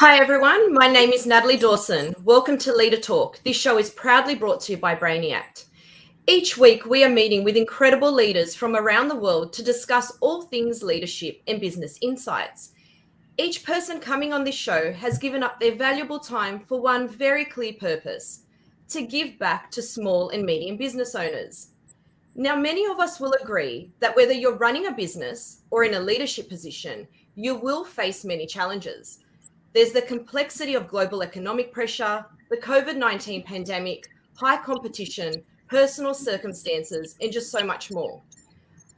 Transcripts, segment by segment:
Hi everyone, my name is Natalie Dawson. Welcome to Leader Talk. This show is proudly brought to you by Brainiact. Each week we are meeting with incredible leaders from around the world to discuss all things leadership and business insights. Each person coming on this show has given up their valuable time for one very clear purpose: to give back to small and medium business owners. Now, many of us will agree that whether you're running a business or in a leadership position, you will face many challenges. There's the complexity of global economic pressure, the COVID-19 pandemic, high competition, personal circumstances, and just so much more.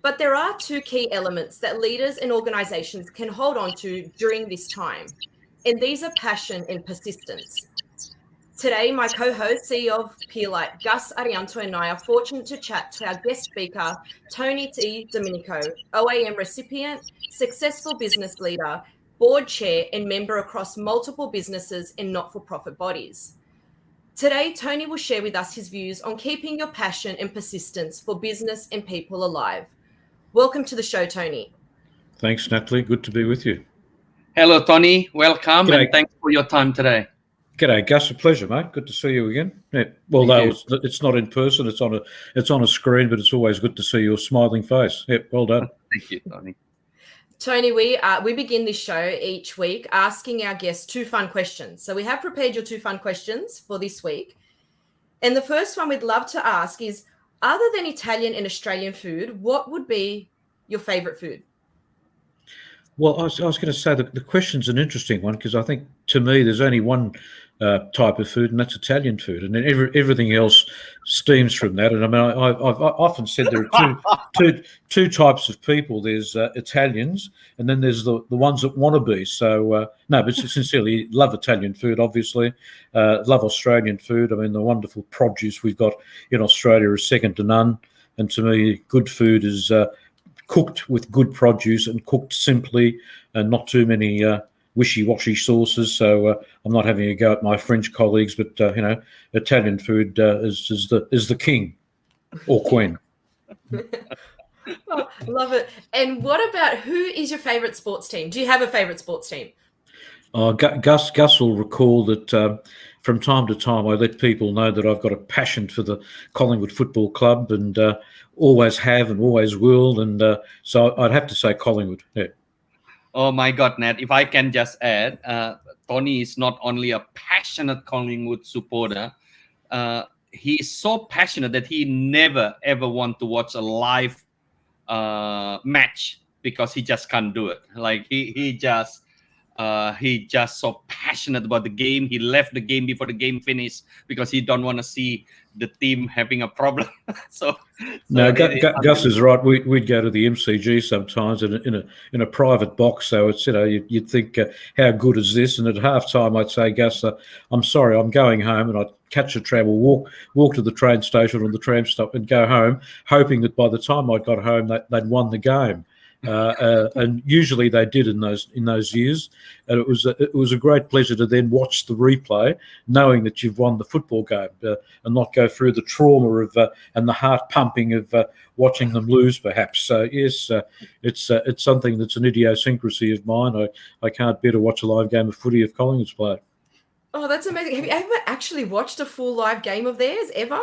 But there are two key elements that leaders and organizations can hold on to during this time, and these are passion and persistence. Today, my co-host, CEO of Pierlite, Gus Arianto, and I are fortunate to chat to our guest speaker, Tony T. Domenico, OAM recipient, successful business leader, board chair, and member across multiple businesses and not-for-profit bodies. Today, Tony will share with us his views on keeping your passion and persistence for business and people alive. Welcome to the show, Tony. Thanks, Natalie. Good to be with you. Hello, Tony. Welcome. G'day. And thanks for your time today. G'day, Gus. A pleasure, mate. Good to see you again. Yeah. Well, it's not in person. It's on a screen, but it's always good to see your smiling face. Yeah, well done. Thank you, Tony. Tony, we begin this show each week asking our guests two fun questions. So we have prepared your two fun questions for this week. And the first one we'd love to ask is, other than Italian and Australian food, what would be your favourite food? Well, I was going to say that the question's an interesting one because I think, to me, there's only one type of food, and that's Italian food, and then everything else steams from that. And I mean, I've often said there are two types of people. There's Italians, and then there's the ones that want to be. So no, but sincerely, love Italian food, obviously. Love Australian food. I mean, the wonderful produce we've got in Australia is second to none. And to me, good food is cooked with good produce and cooked simply, and not too many wishy-washy sauces. So I'm not having a go at my French colleagues, but Italian food is the king or queen. Oh, love it. And what about, who is your favourite sports team? Do you have a favourite sports team? Gus will recall that from time to time I let people know that I've got a passion for the Collingwood Football Club, and always have and always will. And so I'd have to say Collingwood. Yeah. Oh my God, Nat, if I can just add, Tony is not only a passionate Collingwood supporter, he is so passionate that he never ever want to watch a live match because he just can't do it. Like he just so passionate about the game. He left the game before the game finished because he don't want to see the team having a problem. so no, Gus is right. We'd go to the MCG sometimes in a private box. So it's you'd think how good is this? And at halftime I'd say, Gus, I'm sorry, I'm going home, and I'd catch a tram or walk to the train station or the tram stop and go home, hoping that by the time I got home they'd won the game. And usually they did in those years, and it was a great pleasure to then watch the replay, knowing that you've won the football game, and not go through the trauma of and the heart pumping of watching them lose, perhaps. So yes, it's something that's an idiosyncrasy of mine. I can't bear to watch a live game of footy if Collingwood's play. Oh, that's amazing! Have you ever actually watched a full live game of theirs ever?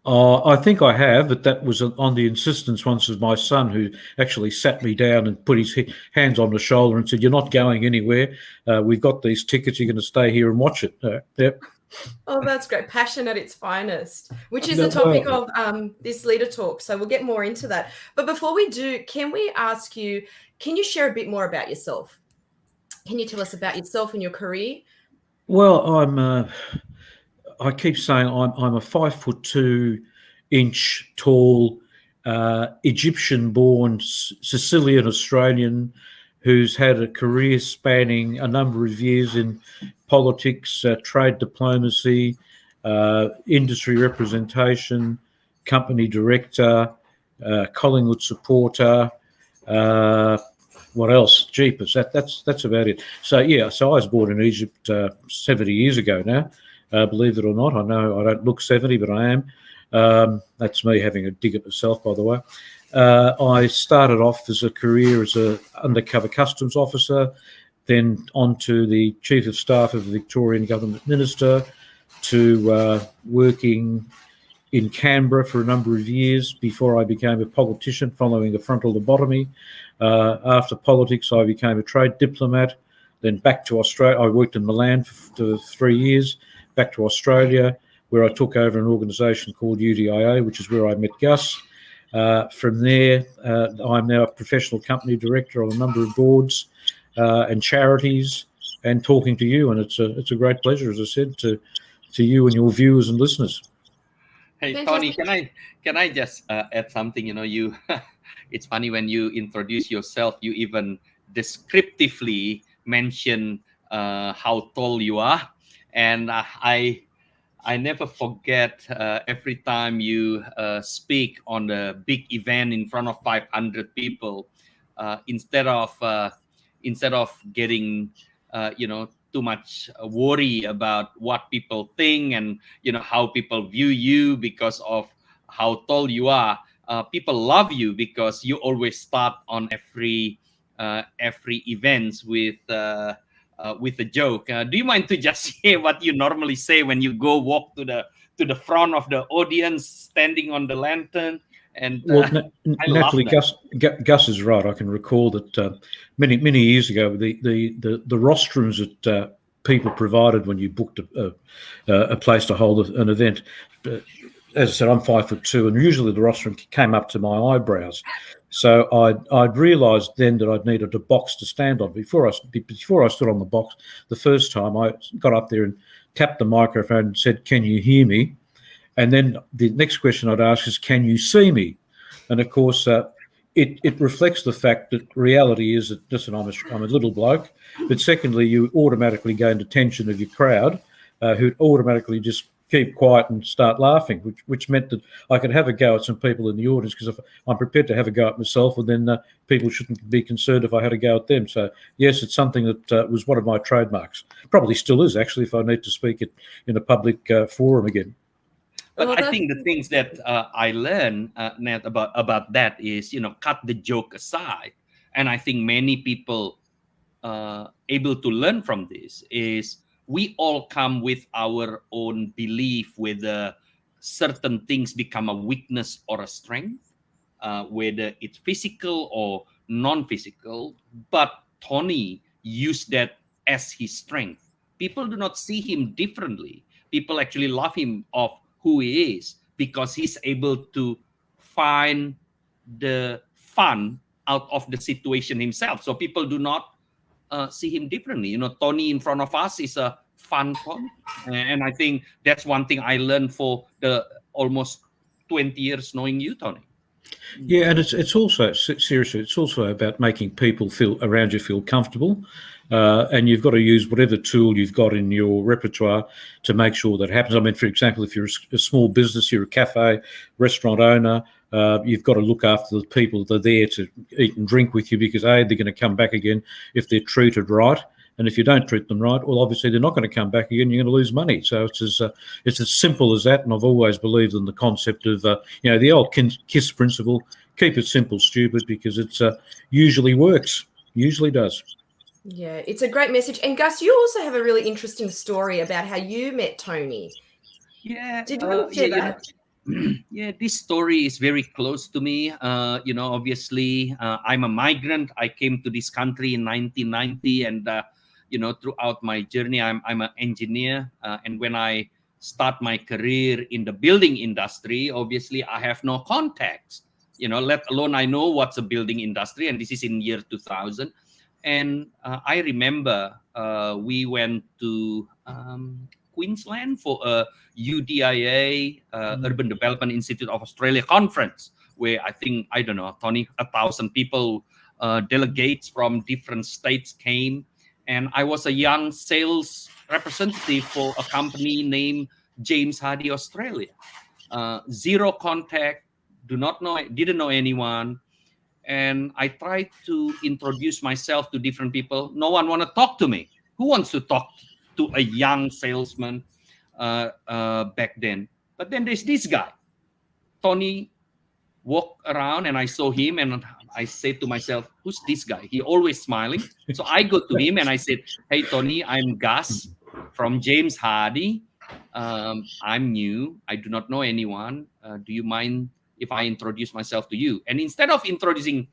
I think I have, but that was on the insistence once of my son, who actually sat me down and put his hands on the shoulder and said, "You're not going anywhere. We've got these tickets. You're going to stay here and watch it." Yep. Oh, that's great. Passion at its finest, which is the topic of this Leader Talk. So we'll get more into that. But before we do, can we ask you, can you share a bit more about yourself? Can you tell us about yourself and your career? Well, I keep saying I'm a 5'2" tall Egyptian-born Sicilian Australian who's had a career spanning a number of years in politics, trade diplomacy, industry representation, company director, Collingwood supporter. What else? Jeepers, that's about it. So yeah, so I was born in Egypt 70 years ago now. Believe it or not, I know I don't look 70, but I am. That's me having a dig at myself, by the way. I started off as a career as an undercover customs officer, then on to the Chief of Staff of the Victorian Government Minister, to working in Canberra for a number of years before I became a politician following a frontal lobotomy. After politics, I became a trade diplomat, then back to Australia. I worked in Milan for 3 years, back to Australia, where I took over an organisation called UDIA, which is where I met Gus. From there, I'm now a professional company director on a number of boards and charities, and talking to you. And it's a great pleasure, as I said, to you and your viewers and listeners. Hey, Fantastic. Tony, can I just add something? You know, you it's funny when you introduce yourself, you even descriptively mention how tall you are, and I never forget every time you speak on a big event in front of 500 people, instead of getting too much worry about what people think and how people view you because of how tall you are. People love you because you always start on every events with a joke. Do you mind to just say what you normally say when you go walk to the front of the audience, standing on the lantern? And Natalie, Gus is right. I can recall that many years ago, the rostrooms that people provided when you booked a place to hold an event. As I said, I'm 5'2", and usually the rostrum came up to my eyebrows. So I'd realised then that I'd needed a box to stand on. Before I stood on the box the first time, I got up there and tapped the microphone and said, "Can you hear me?" And then the next question I'd ask is, "Can you see me?" And of course, it reflects the fact that reality is that, listen, I'm a little bloke, but secondly, you automatically gained attention of your crowd, who'd automatically just keep quiet and start laughing, which meant that I could have a go at some people in the audience, because if I'm prepared to have a go at myself, and then people shouldn't be concerned if I had a go at them. So yes, it's something that was one of my trademarks. Probably still is, actually, if I need to speak it in a public forum again. But I think the things that I learned, Nat, about that is, cut the joke aside. And I think many people able to learn from this is we all come with our own belief whether certain things become a weakness or a strength, whether it's physical or non-physical. But Tony used that as his strength. People do not see him differently. People actually love him of who he is, because he's able to find the fun out of the situation himself. So people do not see him differently. Tony in front of us is a fun Tony. And I think that's one thing I learned for the almost 20 years knowing you, Tony. Yeah, and it's also, seriously, it's also about making people around you feel comfortable. And you've got to use whatever tool you've got in your repertoire to make sure that happens. I mean, for example, if you're a small business, you're a cafe, restaurant owner, you've got to look after the people that are there to eat and drink with you, because they're going to come back again if they're treated right. And if you don't treat them right, well, obviously they're not going to come back again. You're going to lose money. So it's as simple as that. And I've always believed in the concept of the old KISS principle: keep it simple, stupid, because it's usually works. Usually does. Yeah, it's a great message. And Gus, you also have a really interesting story about how you met Tony. Yeah. Did you want to share that? Yeah, this story is very close to me. Obviously, I'm a migrant. I came to this country in 1990, and throughout my journey, I'm an engineer. And when I start my career in the building industry, obviously, I have no contacts. Let alone I know what's a building industry, and this is in year 2000. And I remember we went to Queensland for a UDIA, Urban Development Institute of Australia conference, where I think, I don't know, Tony, 1,000 people, delegates from different states came. And I was a young sales representative for a company named James Hardie Australia. Zero contact, didn't know anyone. And I tried to introduce myself to different people. No one want to talk to me. Who wants to talk to a young salesman back then? But then there's this guy. Tony walked around, and I saw him, and I said to myself, who's this guy? He always smiling. So I go to him and I said, hey, Tony, I'm Gus from James Hardy. I'm new. I do not know anyone. Do you mind if I introduce myself to you? And instead of introducing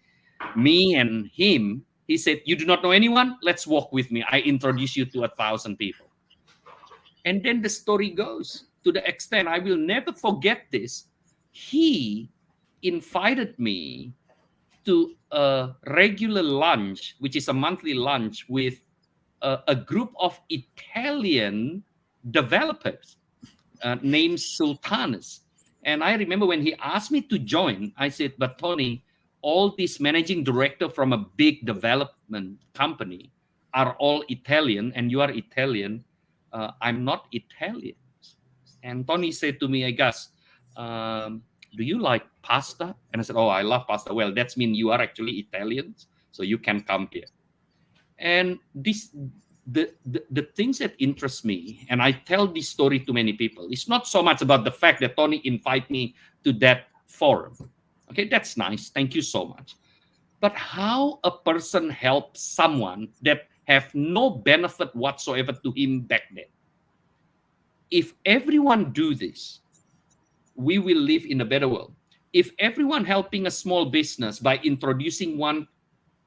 me and him, he said, you do not know anyone? Let's walk with me. I introduce you to 1,000 people. And then the story goes to the extent I will never forget this. He invited me to a regular lunch, which is a monthly lunch with a group of Italian developers named Sultanas. And I remember when he asked me to join, I said, but Tony, all these managing director from a big development company are all Italian, and you are Italian. I'm not Italian. And Tony said to me, I guess, do you like pasta? And I said, oh, I love pasta. Well, that means you are actually Italian, so you can come here. And the things that interest me, and I tell this story to many people, it's not so much about the fact that Tony invited me to that forum. Okay, that's nice. Thank you so much. But how a person helps someone that have no benefit whatsoever to him back then. If everyone do this, we will live in a better world. If everyone helping a small business by introducing one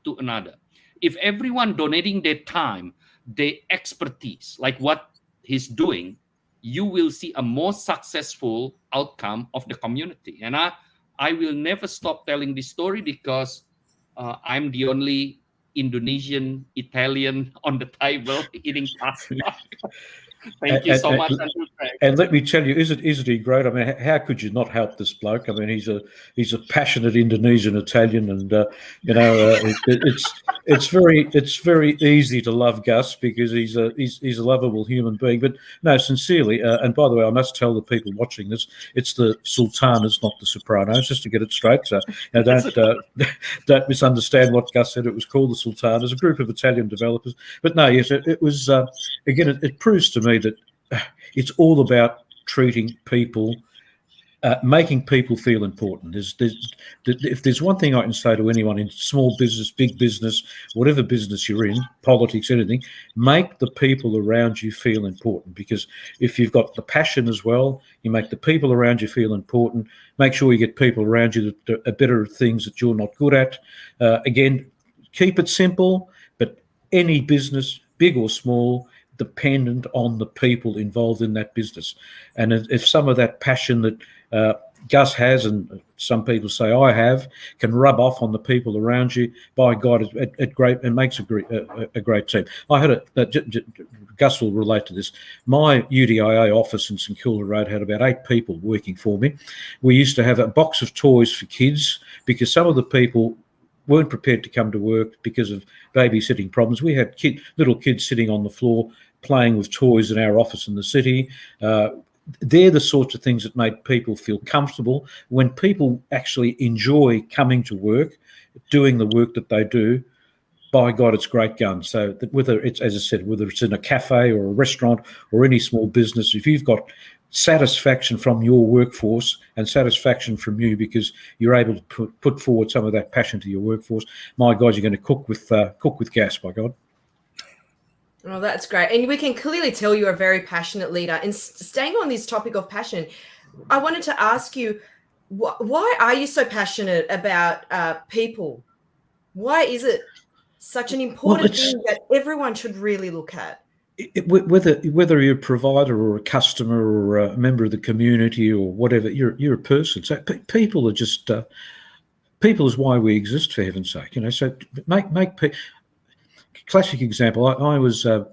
to another, if everyone donating their time, their expertise, like what he's doing, you will see a more successful outcome of the community. And I will never stop telling this story because I'm the only Indonesian Italian on the table eating pasta. Thank you so much, Andrew Craig. And let me tell you, isn't he great? I mean, how could you not help this bloke? I mean, he's a passionate Indonesian Italian, and it's very easy to love Gus because he's a lovable human being. But no, sincerely, and by the way, I must tell the people watching this, it's the Sultanas, not the Sopranos, just to get it straight. So don't misunderstand what Gus said. It was called the Sultanas, a group of Italian developers. But no, yes, it was again. It proves to me that it's all about treating people, making people feel important. If there's one thing I can say to anyone in small business, big business, whatever business you're in, politics, anything, make the people around you feel important. Because if you've got the passion as well, you make the people around you feel important. Make sure you get people around you that are better at things that you're not good at. Again, keep it simple, but any business, big or small, dependent on the people involved in that business. And if some of that passion that Gus has, and some people say I have, can rub off on the people around you, by God, it makes a great team. I had Gus will relate to this. My UDIA office in St Kilda Road had about 8 people working for me. We used to have a box of toys for kids because some of the people weren't prepared to come to work because of babysitting problems. We had little kids sitting on the floor playing with toys in our office in the city. They're the sorts of things that make people feel comfortable. When people actually enjoy coming to work, doing the work that they do, by God, it's great guns. So that whether it's, as I said, whether it's in a cafe or a restaurant or any small business, if you've got satisfaction from your workforce and satisfaction from you because you're able to put forward some of that passion to your workforce, my God, you're going to cook with gas, by God. Oh, that's great. And we can clearly tell you're a very passionate leader. And staying on this topic of passion, I wanted to ask you, why are you so passionate about people? Why is it such an important thing that everyone should really look at? Whether you're a provider or a customer or a member of the community or whatever, you're a person. So people are just people is why we exist, for heaven's sake. So make classic example. I was at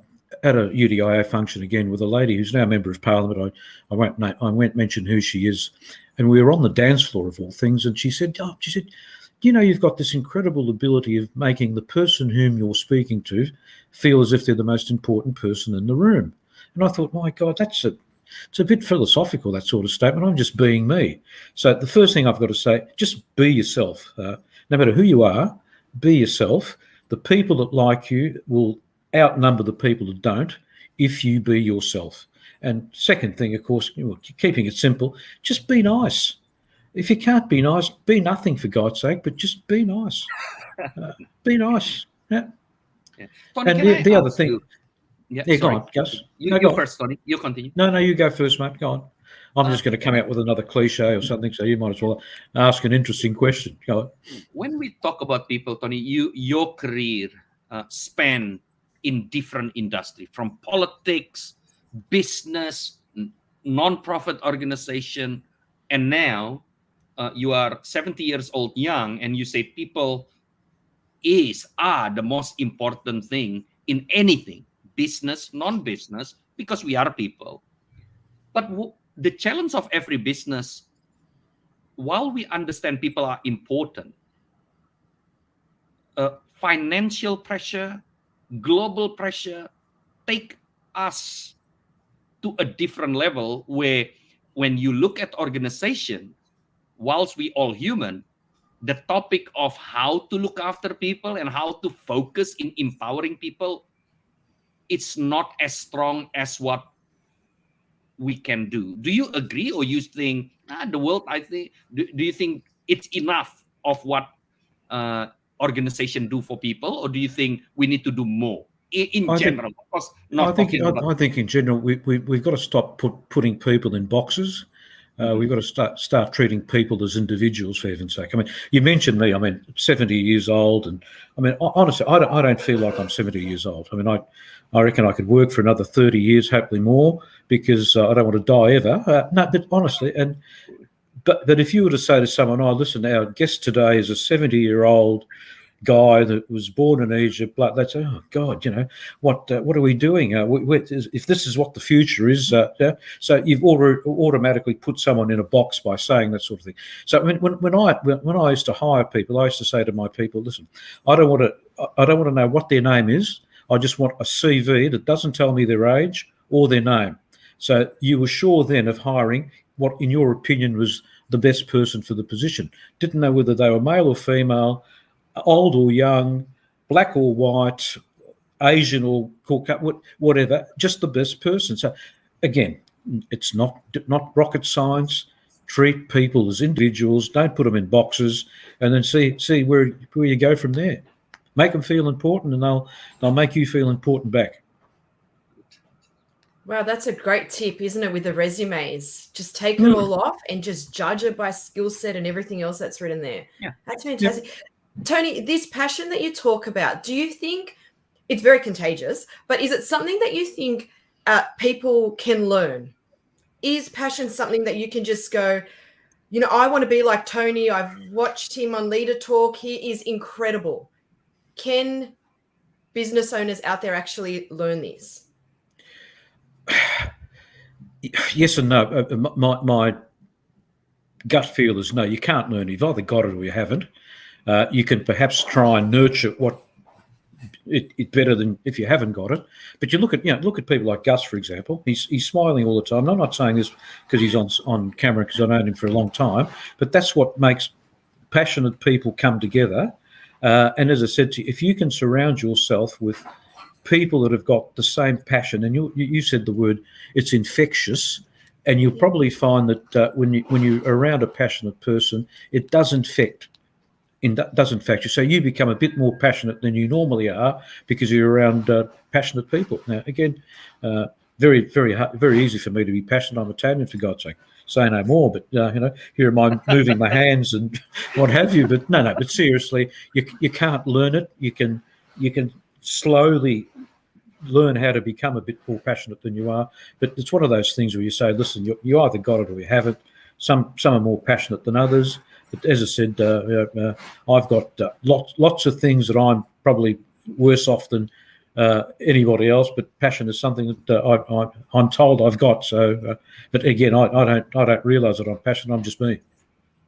a UDIA function again with a lady who's now a member of Parliament. I won't mention who she is, and we were on the dance floor of all things, and she said, you've got this incredible ability of making the person whom you're speaking to feel as if they're the most important person in the room. And I thought, my God, it's a bit philosophical, that sort of statement. I'm just being me. So the first thing I've got to say, just be yourself. No matter who you are, be yourself. The people that like you will outnumber the people that don't if you be yourself. And second thing, of course, keeping it simple, just be nice. if you can't be nice, be nothing for God's sake, but just be nice. Be nice. Yeah. Tony, And can the I other ask thing. you? Yeah, Go sorry. on, Gus. You go on. first, Tony. You continue. No, you go first, mate. Go on. I'm just going to come out with another cliche or something, so you might as well ask an interesting question. Go on. When we talk about people, Tony, your career span in different industry, from politics, business, non-profit organization, and now you are 70 years old, young, and you say people are the most important thing in anything, business, non-business, because we are people. But the challenge of every business, while we understand people are important, financial pressure, global pressure take us to a different level where when you look at organization, whilst we all human, the topic of how to look after people and how to focus in empowering people, it's not as strong as what we can do. Do you agree, or you think the world? I think. Do you think it's enough of what organization do for people, or do you think we need to do more in general? Of course, not talking about. I think in general we've got to stop putting people in boxes. We've got to start treating people as individuals, for heaven's sake. I mean, you mentioned me. I mean, 70 years old, and I mean, honestly, I don't feel like I'm 70 years old. I mean, I reckon I could work for another 30 years, hopefully more, because I don't want to die ever. No, but honestly, but if you were to say to someone, "Oh, listen, our guest today is a 70-year-old guy that was born in Egypt," like they'd say, "Oh God, what are we doing? If this is what the future is," so you've automatically put someone in a box by saying that sort of thing. So when I used to hire people, I used to say to my people, "Listen, I don't want to know what their name is. I just want a CV that doesn't tell me their age or their name." So you were sure then of hiring what, in your opinion, was the best person for the position. Didn't know whether they were male or female, old or young, black or white, Asian or Caucasian, whatever, just the best person. So again, it's not rocket science. Treat people as individuals. Don't put them in boxes, and then see where you go from there. Make them feel important, and they'll make you feel important back. Wow, that's a great tip, isn't it, with the resumes? Just take it all off and just judge it by skill set and everything else that's written there. Yeah. That's fantastic. Yeah. Tony, this passion that you talk about, do you think it's very contagious, but is it something that you think people can learn? Is passion something that you can just go, I want to be like Tony. I've watched him on Leader Talk. He is incredible. Can business owners out there actually learn this? Yes and no. My gut feel is no, you can't learn. You've either got it or you haven't. You can perhaps try and nurture what it better than if you haven't got it. But you look at people like Gus, for example. He's smiling all the time. And I'm not saying this because he's on camera, because I've known him for a long time. But that's what makes passionate people come together. And as I said to you, if you can surround yourself with people that have got the same passion, and you said the word, it's infectious, and you'll probably find that when you're around a passionate person, it does infect you. So you become a bit more passionate than you normally are because you're around passionate people. Now, again, very, very hard, very easy for me to be passionate. I'm Italian, for God's sake. Say no more. But here am I moving my hands and what have you. But no. But seriously, you can't learn it. You can slowly learn how to become a bit more passionate than you are. But it's one of those things where you say, listen, you either got it or you haven't. Some are more passionate than others. But as I said, I've got lots of things that I'm probably worse off than anybody else. But passion is something that I'm told I've got. So, but again, I don't realise that I'm passionate. I'm just me.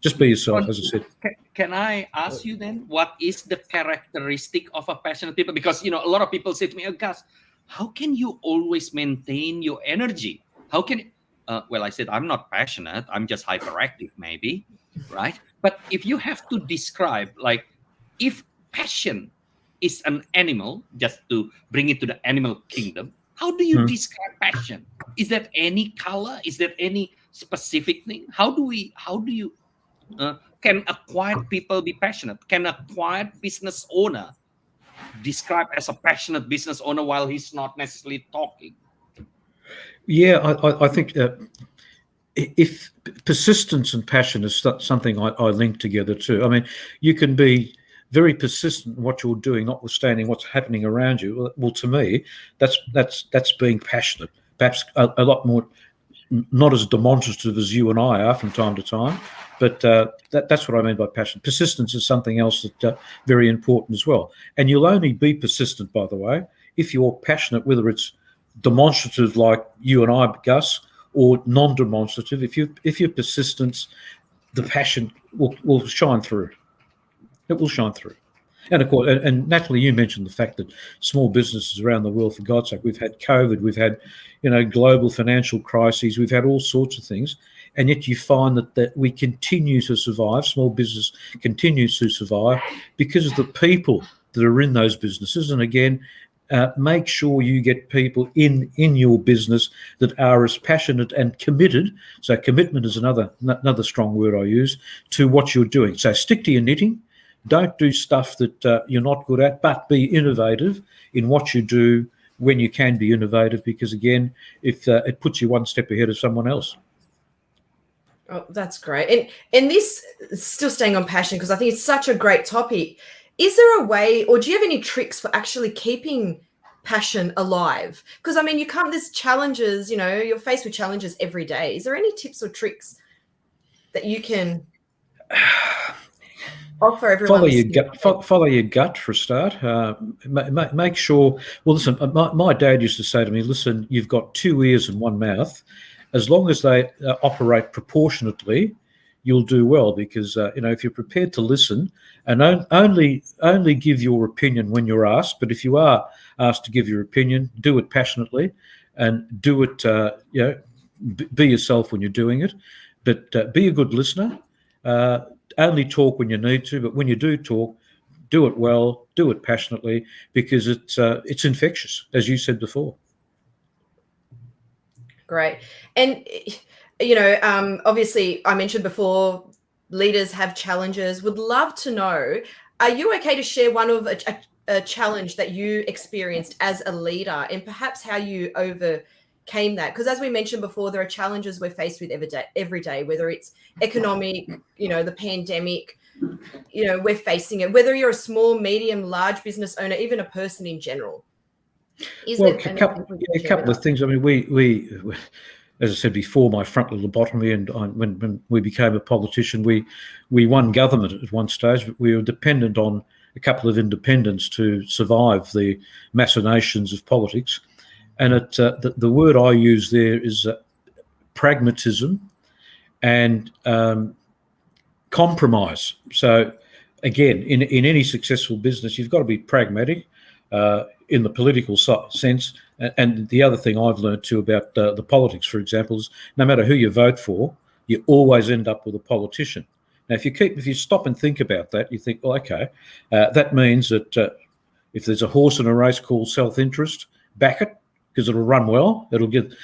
Just be yourself, as I said. Can I ask you then, what is the characteristic of a passionate people? Because a lot of people say to me, "Oh, Gus, how can you always maintain your energy? How can?" Well, I said, I'm not passionate. I'm just hyperactive, maybe, right? But if you have to describe, like, if passion is an animal, just to bring it to the animal kingdom, how do you describe passion? Is that any color? Is there any specific thing? How do you Can a quiet people be passionate? Can a quiet business owner describe as a passionate business owner while he's not necessarily talking? Yeah, I think if persistence and passion is something I link together too. I mean, you can be very persistent in what you're doing, notwithstanding what's happening around you. Well, to me, that's being passionate. Perhaps a lot more, not as demonstrative as you and I are from time to time, but that's what I mean by passion. Persistence is something else that's very important as well. And you'll only be persistent, by the way, if you're passionate, whether it's demonstrative like you and I, Gus, or non-demonstrative. If you're persistent, the passion will shine through. It will shine through. And of course, and Natalie, you mentioned the fact that small businesses around the world, for God's sake, we've had COVID, we've had, global financial crises, we've had all sorts of things, and yet you find that we continue to survive. Small business continues to survive because of the people that are in those businesses. And again, make sure you get people in your business that are as passionate and committed. So commitment is another strong word I use to what you're doing. So stick to your knitting. Don't do stuff that you're not good at, but be innovative in what you do when you can be innovative, because again, if it puts you one step ahead of someone else. Oh, that's great. And this, still staying on passion, because I think it's such a great topic. Is there a way, or do you have any tricks for actually keeping passion alive? Because I mean, there's challenges, you're faced with challenges every day. Is there any tips or tricks that you can offer everyone? Follow your gut for a start. Make sure. Well, listen. My dad used to say to me, "Listen, you've got two ears and one mouth. As long as they operate proportionately, you'll do well. Because if you're prepared to listen and only give your opinion when you're asked, but if you are asked to give your opinion, do it passionately and do it. Be yourself when you're doing it, but be a good listener." Only talk when you need to, but when you do talk, do it well, do it passionately, because it's infectious, as you said before. Great. And, obviously I mentioned before, leaders have challenges. Would love to know, are you okay to share one of a challenge that you experienced as a leader and perhaps how you overcame that? Because as we mentioned before, there are challenges we're faced with every day, whether it's economic, the pandemic, we're facing it, whether you're a small, medium, large business owner, even a person in general. A couple of things. I mean, we as I said before, my frontal lobotomy, and when we became a politician, we won government at one stage, but we were dependent on a couple of independents to survive the machinations of politics. And the word I use there is pragmatism and compromise. So again, in any successful business, you've got to be pragmatic in the political sense. And the other thing I've learned too about the politics, for example, is no matter who you vote for, you always end up with a politician. Now, if you stop and think about that, you think, well, okay, that means that if there's a horse in a race called self-interest, back it, because it'll run well, it'll give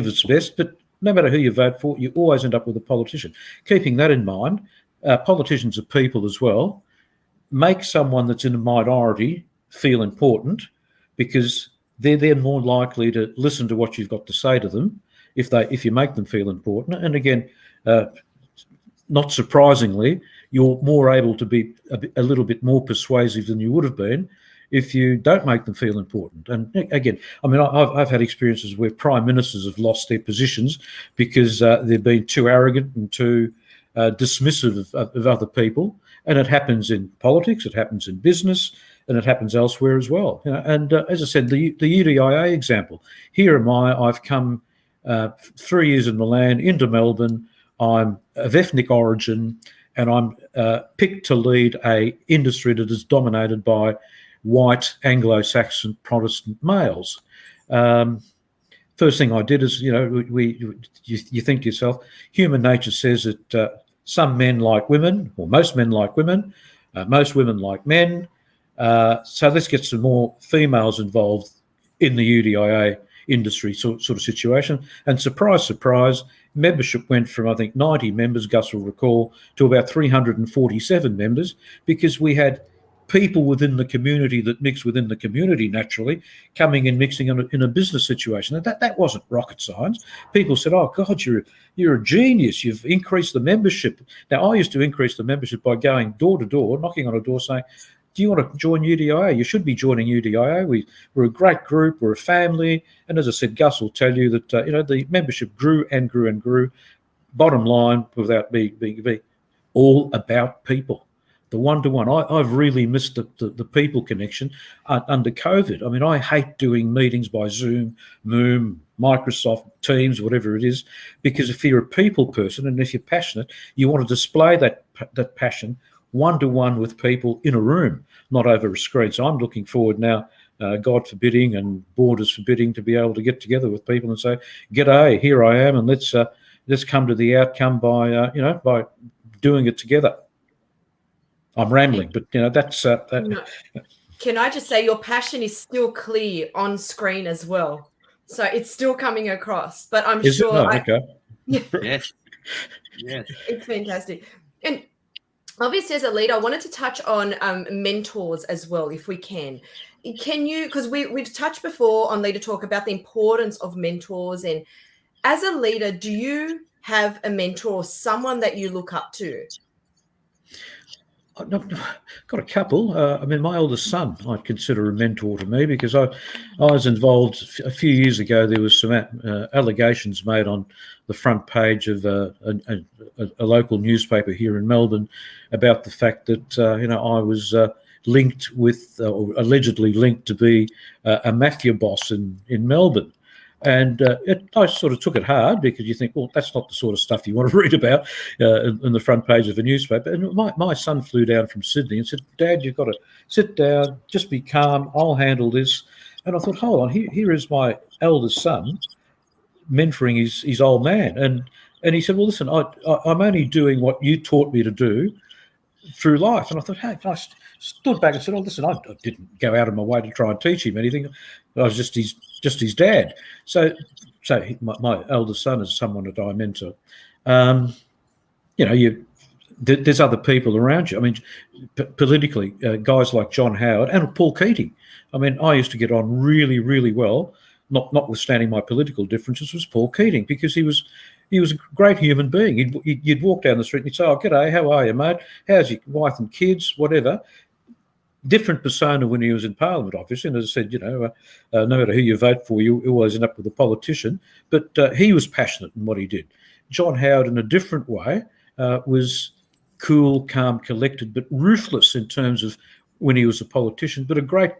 its best. But no matter who you vote for, you always end up with a politician. Keeping that in mind, politicians are people as well. Make someone that's in a minority feel important, because they're more likely to listen to what you've got to say to them if you make them feel important. And again, not surprisingly, you're more able to be a little bit more persuasive than you would have been if you don't make them feel important. And again, I mean, I've had experiences where prime ministers have lost their positions because they've been too arrogant and too dismissive of other people. And it happens in politics, it happens in business, and it happens elsewhere as well. And as I said, the UDIA example, here am I've come 3 years in Milan into Melbourne. I'm of ethnic origin, and I'm picked to lead a industry that is dominated by white Anglo-Saxon Protestant males. First thing I did is, you think to yourself, human nature says that some men like women, or most men like women, most women like men. So let's get some more females involved in the UDIA industry sort of situation. And surprise, surprise, membership went from, I think, 90 members, Gus will recall, to about 347 members, because we had people within the community that mix within the community naturally coming and mixing in a business situation. And that wasn't rocket science. People said, oh God, you're a genius, you've increased the membership. Now, I used to increase the membership by going door to door, knocking on a door saying, do you want to join UDIA? You should be joining UDIA. We're a great group, we're a family. And as I said, Gus will tell you that the membership grew and grew and grew. Bottom line, without being all about people. The one-to-one. I've really missed the people connection under COVID. I mean, I hate doing meetings by Zoom, Moom, Microsoft Teams, whatever it is, because if you're a people person and if you're passionate, you want to display that passion one-to-one with people in a room, not over a screen. So I'm looking forward now, God forbidding and borders forbidding, to be able to get together with people and say, "G'day, here I am, and let's come to the outcome by by doing it together." I'm rambling, but that's that. No. Can I just say your passion is still clear on screen as well, so it's still coming across. But I'm Is sure. it? Okay. Yes. It's fantastic. And obviously, as a leader, I wanted to touch on mentors as well, if we can. Can you? Because we've touched before on Leader Talk about the importance of mentors, and as a leader, do you have a mentor, someone that you look up to? I've got a couple. I mean, my eldest son I'd consider a mentor to me, because I was involved a few years ago. There was some allegations made on the front page of a local newspaper here in Melbourne about the fact that I was linked with, or allegedly linked to be a mafia boss in Melbourne. And I sort of took it hard, because you think, well, that's not the sort of stuff you want to read about in the front page of a newspaper. And my son flew down from Sydney and said, "Dad, you've got to sit down, just be calm, I'll handle this." And I thought, hold on, here is my eldest son mentoring his old man. And he said, "Well, listen, I'm only doing what you taught me to do through life." And I thought, hey, I stood back and said, "Oh, listen, I didn't go out of my way to try and teach him anything. I was just his dad." So my eldest son is someone that I mentor. There's other people around you. I mean, politically, guys like John Howard and Paul Keating. I mean, I used to get on really, really well, notwithstanding my political differences, was Paul Keating, because he was a great human being. You'd walk down the street and he'd say, "Oh, g'day, how are you, mate? How's your wife and kids?" Whatever. Different persona when he was in Parliament, obviously. And as I said, no matter who you vote for, you always end up with a politician. But he was passionate in what he did. John Howard, in a different way, was cool, calm, collected, but ruthless in terms of when he was a politician, but a great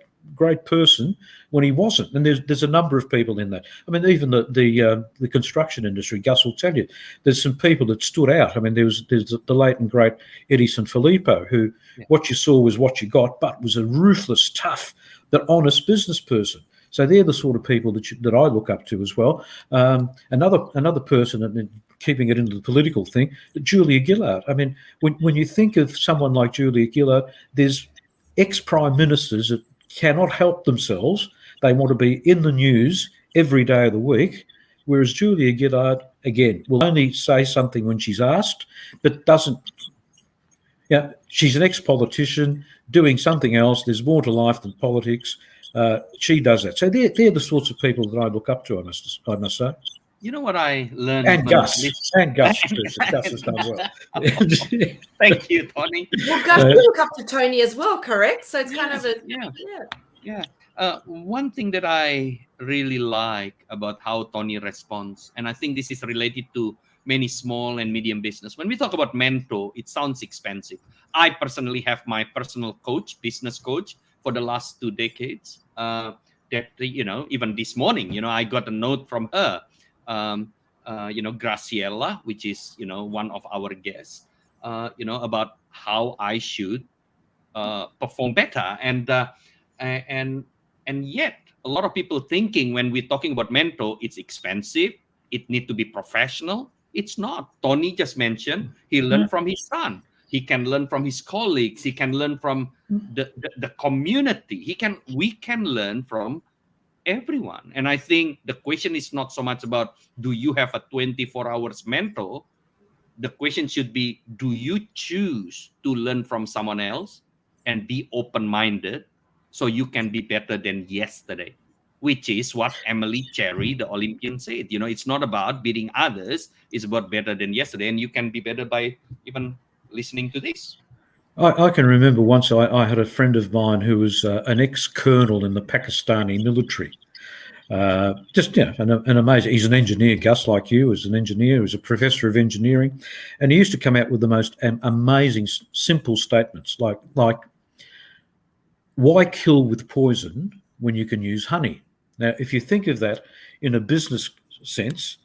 person when he wasn't. And there's a number of people in that. I mean, even the construction industry, Gus will tell you, there's some people that stood out. I mean, there's the late and great Eddie Sanfilippo, who what you saw was what you got, but was a ruthless, tough, but honest business person. So they're the sort of people that I look up to as well. Another person, I mean, keeping it into the political thing, Julia Gillard. I mean, when you think of someone like Julia Gillard, there's ex-prime ministers that cannot help themselves. They want to be in the news every day of the week, whereas Julia Gillard, again, will only say something when she's asked, but doesn't. She's an ex-politician doing something else. There's more to life than politics. She does that. So they're the sorts of people that I look up to, I must say. You know what I learned? And Gus. And Gus. Gus has done well. Thank you, Tony. Well, Gus, you look up to Tony as well, correct? So it's kind of a... Yeah. One thing that I really like about how Tony responds, and I think this is related to many small and medium business. When we talk about mentor, it sounds expensive. I personally have my personal coach, business coach, for the last 2 decades. That even this morning, I got a note from her. Graciela, which is one of our guests, about how I should perform better, and yet a lot of people thinking when we're talking about mentor, it's expensive, it need to be professional. It's not. Tony just mentioned he learned from his son. He can learn from his colleagues. He can learn from the community. We can learn from everyone. And I think the question is not so much about do you have a 24 hours mentor. The question should be, do you choose to learn from someone else and be open-minded so you can be better than yesterday? Which is what Emily Cherry, the Olympian, said. It's not about beating others, it's about better than yesterday. And you can be better by even listening to this. I can remember once I had a friend of mine who was an ex-colonel in the Pakistani military. An amazing. He's an engineer, Gus, like you. As an engineer, he was a professor of engineering, and he used to come out with the most amazing, simple statements, like why kill with poison when you can use honey? Now, if you think of that in a business sense,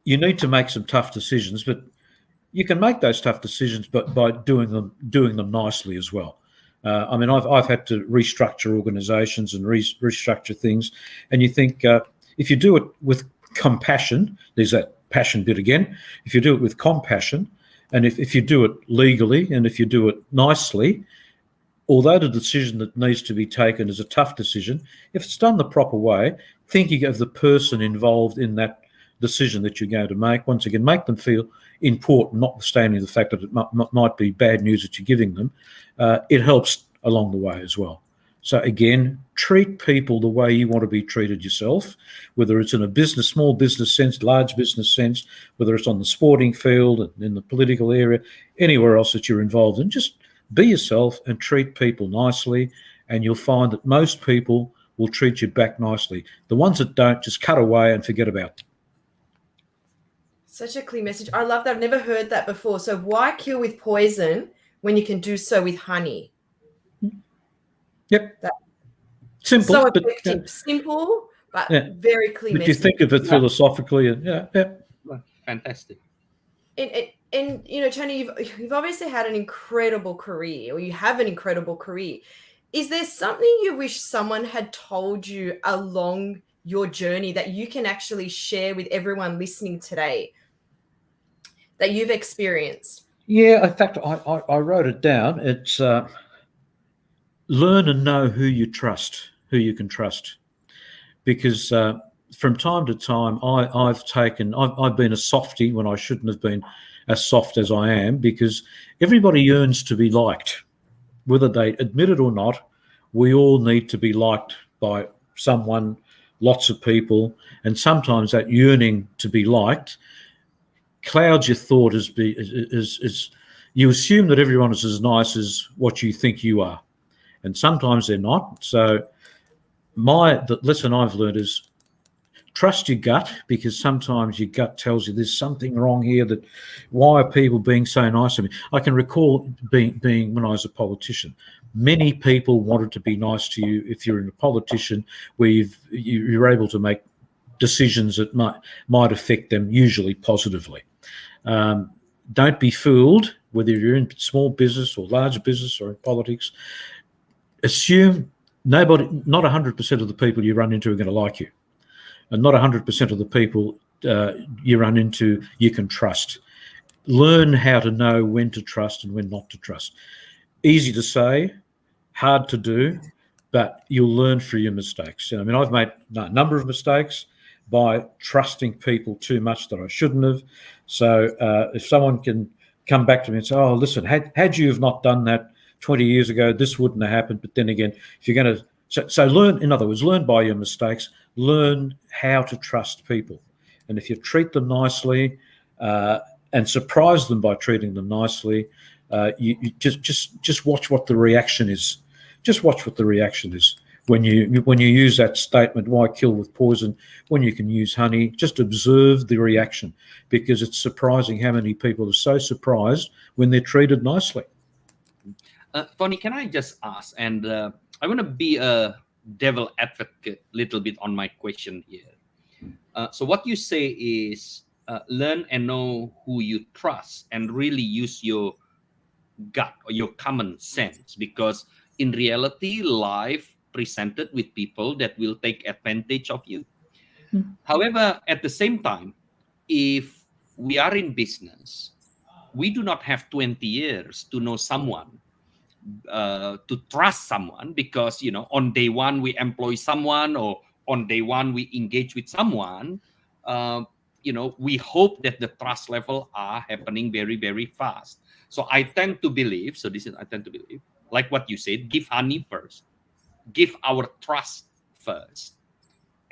you need to make some tough decisions, but you can make those tough decisions, but by doing them nicely as well. I've had to restructure organisations and restructure things, and you think if you do it with compassion, there's that passion bit again. If you do it with compassion, and if you do it legally, and if you do it nicely, although the decision that needs to be taken is a tough decision, if it's done the proper way, thinking of the person involved in that decision that you're going to make, once again, make them feel important, notwithstanding the fact that it might be bad news that you're giving them, it helps along the way as well. So again, treat people the way you want to be treated yourself, whether it's in a small business sense, large business sense, whether it's on the sporting field, in the political area, anywhere else that you're involved in. Just be yourself and treat people nicely, and you'll find that most people will treat you back nicely. The ones that don't, just cut away and forget about them. Such a clear message. I love that. I've never heard that before. So why kill with poison when you can do so with honey? Yep. Simple. So effective. Simple, but very clear but message. You think of it philosophically, and fantastic. And Tony, you've obviously had an incredible career, or you have an incredible career. Is there something you wish someone had told you along your journey that you can actually share with everyone listening today that you've experienced? Yeah, in fact, I wrote it down. It's learn and know who you can trust. Because from time to time, I've been a softie when I shouldn't have been as soft as I am, because everybody yearns to be liked. Whether they admit it or not, we all need to be liked by someone, lots of people, and sometimes that yearning to be liked clouds your thought as you assume that everyone is as nice as what you think you are, and sometimes they're not. So the lesson I've learned is trust your gut, because sometimes your gut tells you there's something wrong here. That why are people being so nice to me? I can recall being when I was a politician. Many people wanted to be nice to you if you're a politician, where you're able to make decisions that might affect them, usually positively. Don't be fooled, whether you're in small business or large business or in politics. Assume not 100% of the people you run into are going to like you, and not 100% of the people you run into you can trust. Learn how to know when to trust and when not to trust. Easy to say, hard to do, but you'll learn through your mistakes. I've made a number of mistakes by trusting people too much that I shouldn't have. So if someone can come back to me and say, oh, listen, had you have not done that 20 years ago, this wouldn't have happened. But then again, if you're going to, so learn, in other words, learn by your mistakes, learn how to trust people. And if you treat them nicely and surprise them by treating them nicely, you just watch what the reaction is. Just watch what the reaction is. When you use that statement, why kill with poison when you can use honey? Just observe the reaction, because it's surprising how many people are so surprised when they're treated nicely. Tony, can I just ask, and I want to be a devil advocate a little bit on my question here. So what you say is learn and know who you trust, and really use your gut or your common sense, because in reality, life presented with people that will take advantage of you. However, at the same time, if we are in business, we do not have 20 years to know someone, to trust someone, because on day one we employ someone, or on day one we engage with someone, we hope that the trust level are happening very, very fast. So I tend to believe, like what you said, give honey first, give our trust first,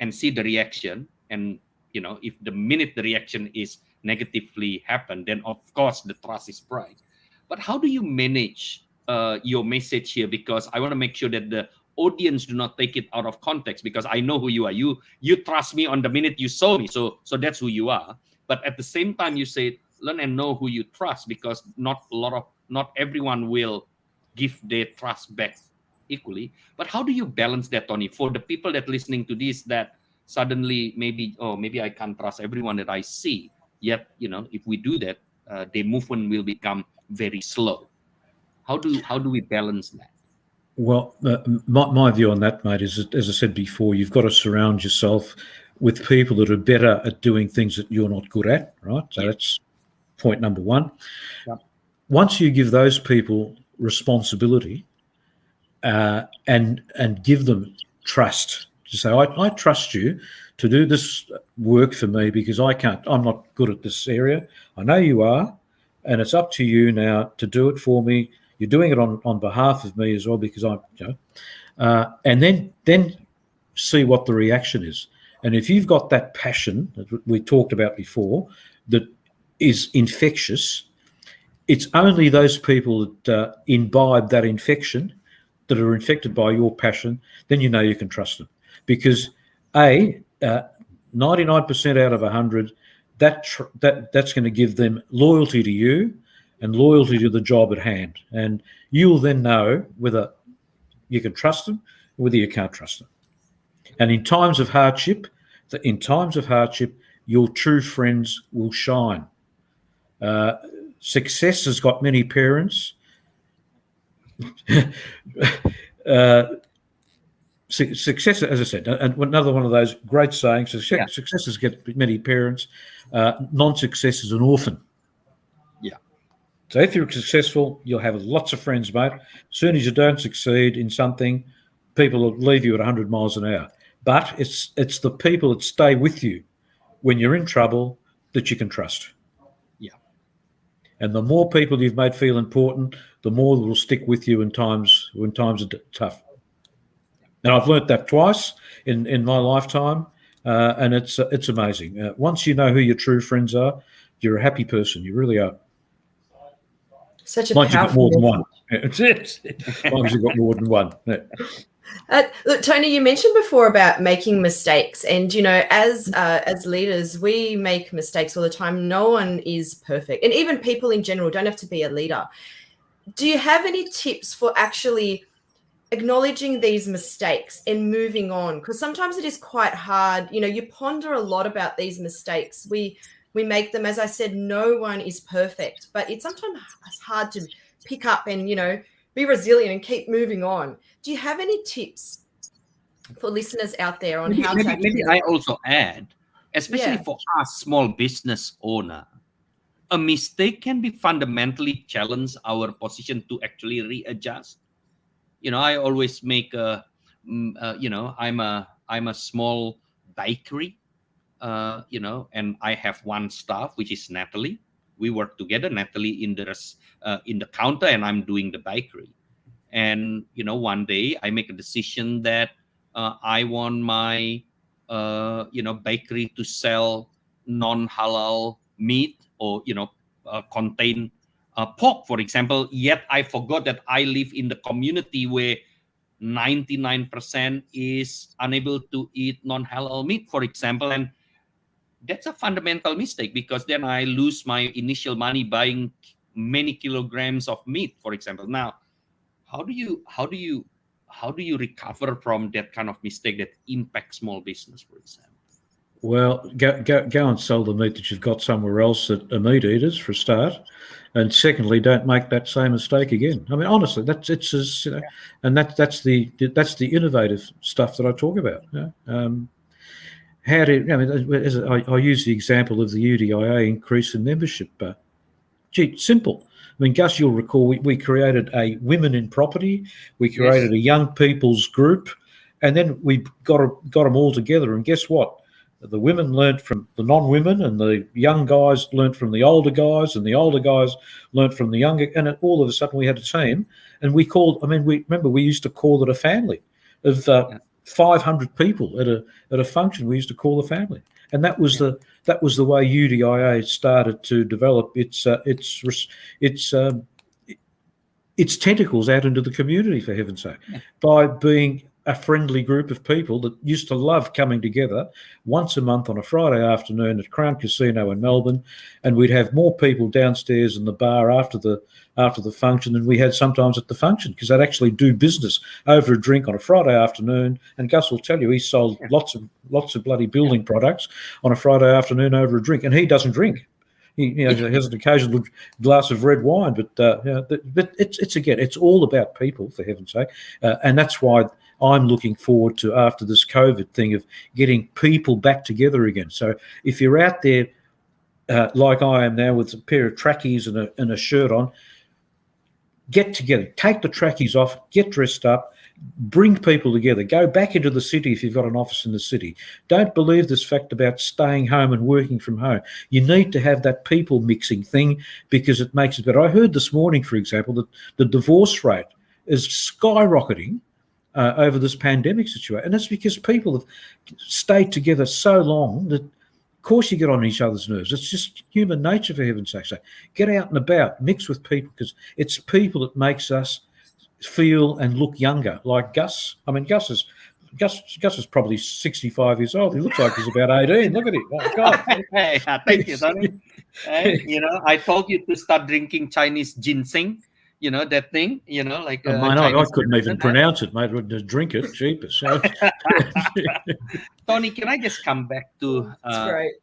and see the reaction. And if the minute the reaction is negatively happen, then of course the trust is break. But how do you manage your message here? Because I want to make sure that the audience do not take it out of context, because I know who you are. You trust me on the minute you saw me, so that's who you are. But at the same time, you say learn and know who you trust, because not everyone will give their trust back equally. But how do you balance that, Tony, for the people that listening to this, that suddenly maybe I can't trust everyone that I see, yet if we do that, the movement will become very slow. How do we balance that? Well, my view on that, mate, is, as I said before, you've got to surround yourself with people that are better at doing things that you're not good at, right? So that's point number one. Yep. Once you give those people responsibility and give them trust, to say, I trust you to do this work for me, because I'm not good at this area. I know you are, and it's up to you now to do it for me. You're doing it on behalf of me as well, because and then see what the reaction is. And if you've got that passion that we talked about before, that is infectious, it's only those people that imbibe that infection, that are infected by your passion, then you can trust them. Because 99% out of 100, that's going to give them loyalty to you and loyalty to the job at hand. And you'll then know whether you can trust them or whether you can't trust them. And in times of hardship, your true friends will shine. Success has got many parents. Success, as I said, and another one of those great sayings, successes get many parents, non-success is an orphan. Yeah. So if you're successful, you'll have lots of friends, mate. As soon as you don't succeed in something, people will leave you at 100 miles an hour. But it's the people that stay with you when you're in trouble that you can trust. Yeah. And the more people you've made feel important, the more will stick with you when times are tough. And I've learnt that twice in my lifetime, and it's amazing. Once you know who your true friends are, you're a happy person. You really are. Such a Once you've got powerful more than one. As long as you've got more than one. Yeah. Look, Tony, you mentioned before about making mistakes, and as leaders, we make mistakes all the time. No one is perfect, and even people in general don't have to be a leader. Do you have any tips for actually acknowledging these mistakes and moving on? Because sometimes it is quite hard. You ponder a lot about these mistakes. We make them. As I said, no one is perfect, but it's sometimes hard to pick up and be resilient and keep moving on. Do you have any tips for listeners out there on how to maybe I also add, especially for us small business owner, a mistake can be fundamentally challenge our position to actually readjust. I always make I'm a small bakery, and I have one staff, which is Natalie. We work together, Natalie in the counter, and I'm doing the bakery. And one day I make a decision that I want my bakery to sell non-halal meat, or contain pork, for example. Yet I forgot that I live in the community where 99% is unable to eat non-halal meat, for example. And that's a fundamental mistake, because then I lose my initial money buying many kilograms of meat, for example. Now, how do you recover from that kind of mistake that impacts small business, for example? Well, go and sell the meat that you've got somewhere else that are meat eaters, for a start, and secondly, don't make that same mistake again. I mean, honestly, and that's the innovative stuff that I talk about. I use the example of the UDIA increase in membership. Simple. I mean, Gus, you'll recall we created a women in property, we created a young people's group, And then we got them all together. And guess what? The women learnt from the non-women, and the young guys learnt from the older guys, and the older guys learnt from the younger. And all of a sudden, we had a team, and we called. I mean, we used to call it a family of 500 people at a function. We used to call a family, and that was the way UDIA started to develop its tentacles out into the community, for heaven's sake, by being a friendly group of people that used to love coming together once a month on a Friday afternoon at Crown Casino in Melbourne, and we'd have more people downstairs in the bar after the function than we had sometimes at the function, because they'd actually do business over a drink on a Friday afternoon. And Gus will tell you he sold lots of bloody building products on a Friday afternoon over a drink, and he doesn't drink. He has an occasional glass of red wine, but it's all about people, for heaven's sake, and that's why I'm looking forward to, after this COVID thing, of getting people back together again. So if you're out there like I am now with a pair of trackies and a shirt on, get together, take the trackies off, get dressed up, bring people together, go back into the city if you've got an office in the city. Don't believe this fact about staying home and working from home. You need to have that people mixing thing, because it makes it better. I heard this morning, for example, that the divorce rate is skyrocketing over this pandemic situation, and that's because people have stayed together so long that, of course, you get on each other's nerves. It's just human nature, for heaven's sake. So get out and about, mix with people, because it's people that makes us feel and look younger. Like Gus. I mean, Gus is probably 65 years old. He looks like he's about 18. Look at him. Oh, God. Hey, thank you, Tony. Hey, I told you to start drinking Chinese ginseng. That thing, like... I couldn't even pronounce it, mate. I'd just drink it, jeepers. So. Tony, can I just come back to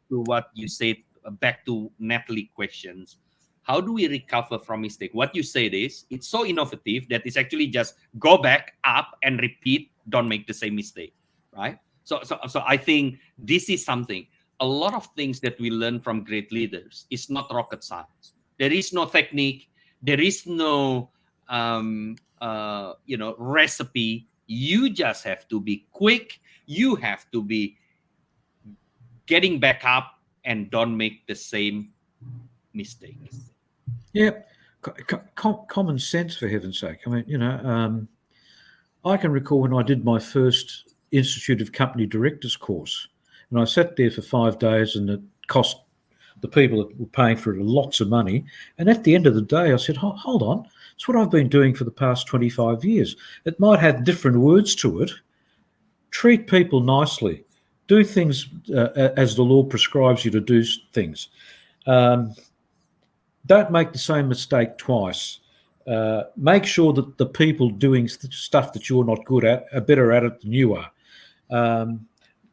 what you said, back to Natalie questions? How do we recover from mistake? What you said is, it's so innovative that it's actually just go back up and repeat, don't make the same mistake, right? So I think this is something, a lot of things that we learn from great leaders is not rocket science. There is no technique. There is no, recipe. You just have to be quick. You have to be getting back up and don't make the same mistakes. Yeah, common sense, for heaven's sake. I mean, I can recall when I did my first Institute of Company Directors course, and I sat there for 5 days, and it cost the people that were paying for it lots of money. And at the end of the day, I said, hold on, it's what I've been doing for the past 25 years. It might have different words to it. Treat people nicely. Do things as the law prescribes you to do things. Don't make the same mistake twice. Make sure that the people doing stuff that you're not good at are better at it than you are.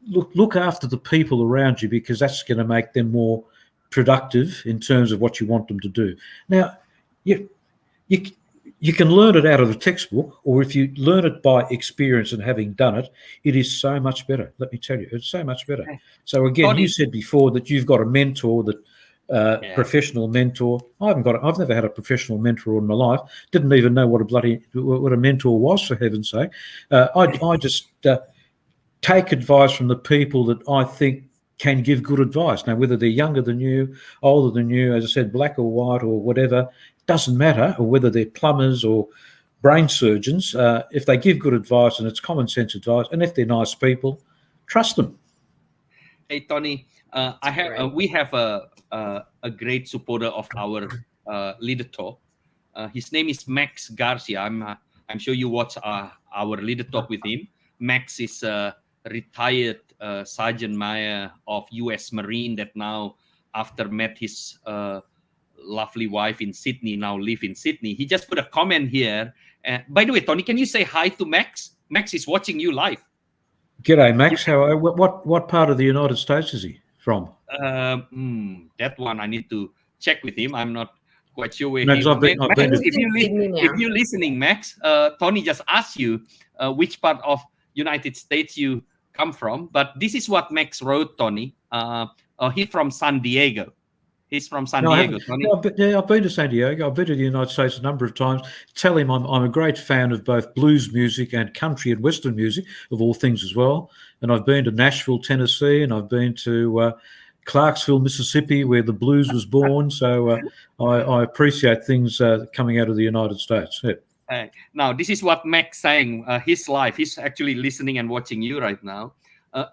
Look after the people around you, because that's going to make them more productive in terms of what you want them to do. Now, you can learn it out of the textbook, or if you learn it by experience and having done it, it is so much better. Let me tell you, it's so much better. So again, you said before that you've got a mentor, that professional mentor. I've never had a professional mentor in my life. Didn't even know what a mentor was, for heaven's sake. I just take advice from the people that I think can give good advice. Now, whether they're younger than you, older than you, as I said, black or white or whatever, doesn't matter, or whether they're plumbers or brain surgeons, if they give good advice and it's common sense advice, and if they're nice people, trust them. Hey, Tony, we have a great supporter of our Leader Talk. His name is Max Garcia. I'm sure you watch our Leader Talk with him. Max is a retired Sergeant Major of U.S. Marine that now, after met his lovely wife in Sydney, now live in Sydney. He just put a comment here. By the way, Tony, can you say hi to Max? Max is watching you live. G'day, Max. What part of the United States is he from? That one I need to check with him. I'm not quite sure where Max, if you're listening, Max, Tony just asked you which part of United States you come from, but this is what Max wrote, Tony. He's from San Diego. He's from San No, I Diego, haven't. Tony. No, I've been to San Diego. I've been to the United States a number of times. Tell him I'm a great fan of both blues music and country and Western music, of all things as well. And I've been to Nashville, Tennessee, and I've been to Clarksville, Mississippi, where the blues was born. So I appreciate things coming out of the United States. Yeah. Now, this is what Mac's saying. His life, he's actually listening and watching you right now.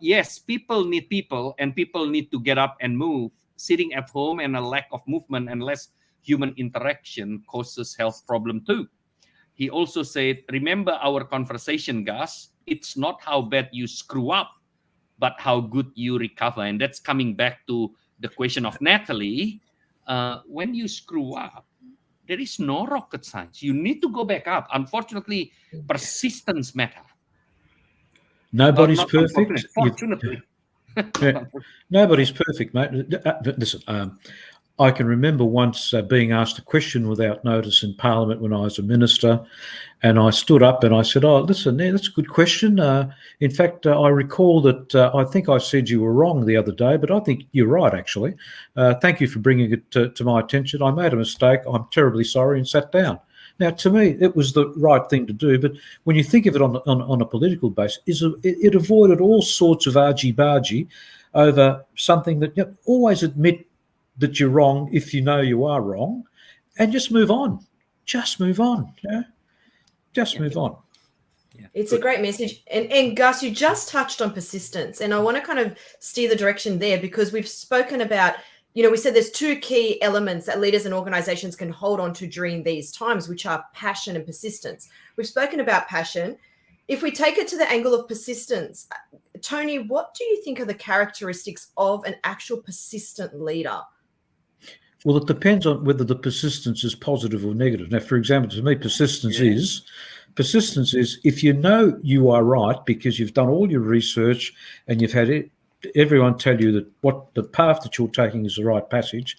Yes, people need people, and people need to get up and move. Sitting at home and a lack of movement and less human interaction causes health problem too. He also said, remember our conversation, Gus, it's not how bad you screw up, but how good you recover. And that's coming back to the question of Natalie. When you screw up, there is no rocket science. You need to go back up. Unfortunately, persistence matters. Nobody's perfect. Fortunately. Yeah. Nobody's perfect, mate. Listen, I can remember once being asked a question without notice in Parliament when I was a minister, and I stood up and I said, "Oh, listen, that's a good question. In fact, I recall that I think I said you were wrong the other day, but I think you're right, actually. Thank you for bringing it to my attention. I made a mistake. I'm terribly sorry," and sat down. Now, to me, it was the right thing to do, but when you think of it on a political basis, it avoided all sorts of argy-bargy over something that, always admit that you're wrong if you know you are wrong, and just move on. Just move on. Just move on. Yeah. It's a great message. And Gus, you just touched on persistence, and I want to kind of steer the direction there, because we've spoken about, we said there's two key elements that leaders and organizations can hold on to during these times, which are passion and persistence. We've spoken about passion. If we take it to the angle of persistence, Tony, what do you think are the characteristics of an actual persistent leader? Well, it depends on whether the persistence is positive or negative. Now, for example, to me, persistence is if you know you are right because you've done all your research and you've had everyone tell you that what the path that you're taking is the right passage,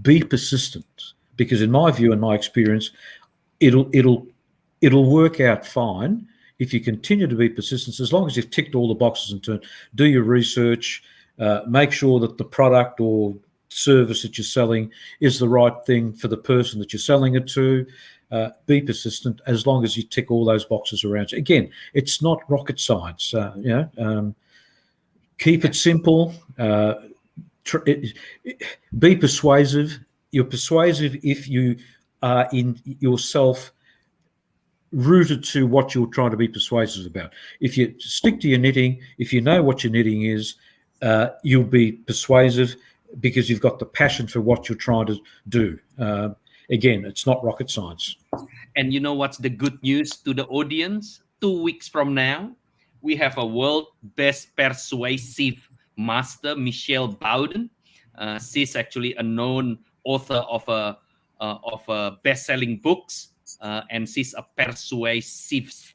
be persistent. Because in my view and my experience, it'll work out fine if you continue to be persistent, as long as you've ticked all the boxes in turn. Do your research, make sure that the product or service that you're selling is the right thing for the person that you're selling it to. Be persistent as long as you tick all those boxes around you. Again, it's not rocket science. Keep it simple. Be persuasive. You're persuasive if you are in yourself rooted to what you're trying to be persuasive about. If you stick to your knitting, if you know what your knitting is, you'll be persuasive because you've got the passion for what you're trying to do. Again, it's not rocket science. And you know what's the good news to the audience? 2 weeks from now, we have a world best persuasive master, Michelle Bowden. She's actually a known author of best-selling books, and she's a persuasivist.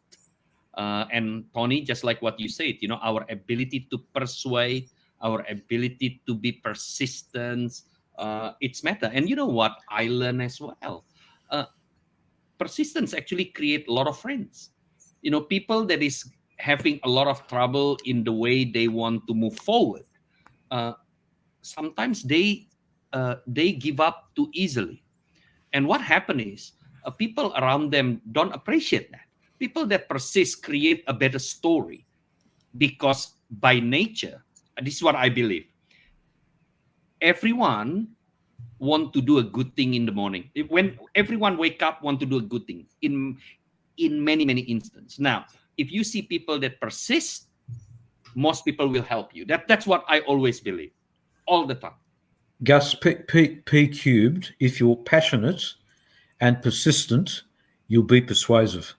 And Tony, just like what you said, our ability to persuade, our ability to be persistent, it's matter. And you know what I learned as well? Persistence actually create a lot of friends. People that is having a lot of trouble in the way they want to move forward. Sometimes they give up too easily. And what happens is people around them don't appreciate that. People that persist create a better story, because by nature, this is what I believe, everyone want to do a good thing in the morning. When everyone wake up, want to do a good thing in many, many instances. Now, if you see people that persist, most people will help you. That's what I always believe, all the time. Gus, P cubed, if you're passionate and persistent, you'll be persuasive.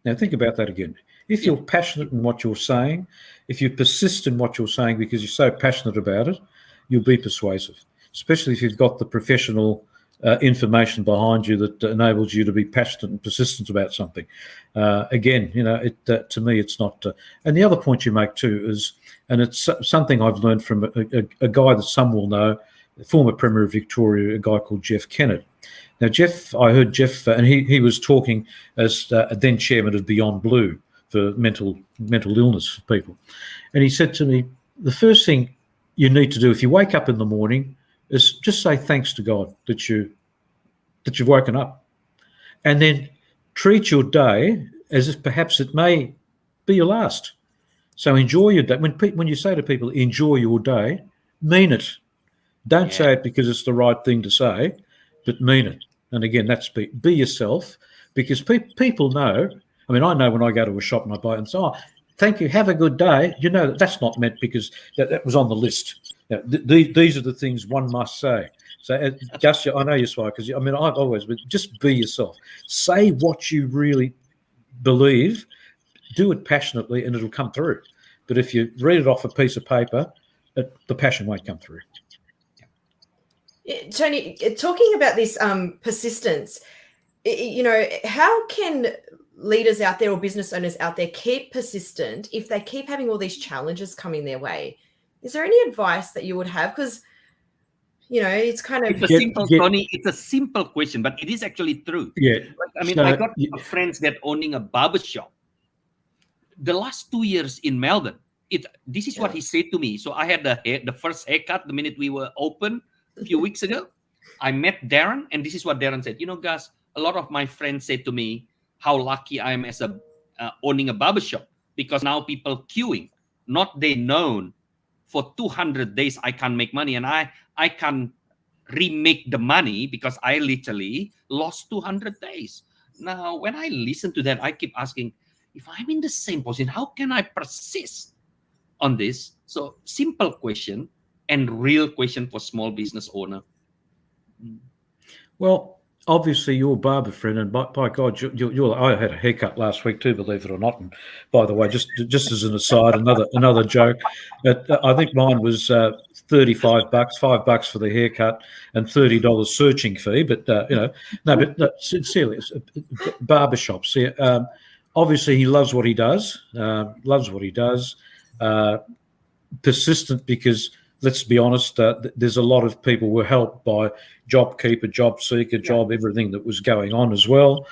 Now, think about that again. If you're passionate in what you're saying, if you persist in what you're saying because you're so passionate about it, you'll be persuasive, especially if you've got the professional information behind you that enables you to be passionate and persistent about something. Again, to me, it's not. And the other point you make too is, and it's something I've learned from a guy that some will know, the former Premier of Victoria, a guy called Jeff Kennett. Now, I heard Jeff, and he was talking as then chairman of Beyond Blue for mental illness for people. And he said to me, the first thing you need to do if you wake up in the morning, is just say thanks to God that you've woken up, and then treat your day as if perhaps it may be your last. So enjoy your day. When you say to people, enjoy your day, mean it. Don't say it because it's the right thing to say, but mean it. And again, that's be yourself, because people know. I mean, I know when I go to a shop and I buy it and say, oh, thank you, have a good day. You know that's not meant because that was on the list. Now, these are the things one must say. So, Gus, I know you smile because I mean I've always been, just be yourself. Say what you really believe. Do it passionately, and it'll come through. But if you read it off a piece of paper, the passion won't come through. Tony, talking about this persistence, how can leaders out there or business owners out there keep persistent if they keep having all these challenges coming their way? Is there any advice that you would have? Because, it's kind of... Tony, it's a simple question, but it is actually true. Yeah. I mean, I got friends that owning a barbershop. The last 2 years in Melbourne, this is what he said to me. So I had the first haircut the minute we were open a few weeks ago. I met Darren, and this is what Darren said. Gus, a lot of my friends said to me how lucky I am as owning a barbershop, because now people queuing, not they known for 200 days I can't make money, and I can remake the money because I literally lost 200 days. Now, when I listen to that, I keep asking, if I'm in the same position, how can I persist on this? So simple question and real question for small business owner. Well, obviously your barber friend, and by God, I had a haircut last week too, believe it or not. And by the way, just as an aside, another joke. I think mine was $35, $5 for the haircut, and $30 searching fee. But but sincerely, barbershops. Obviously, he loves what he does. Persistent because, let's be honest, there's a lot of people were helped by JobKeeper, JobSeeker, job, everything that was going on as well.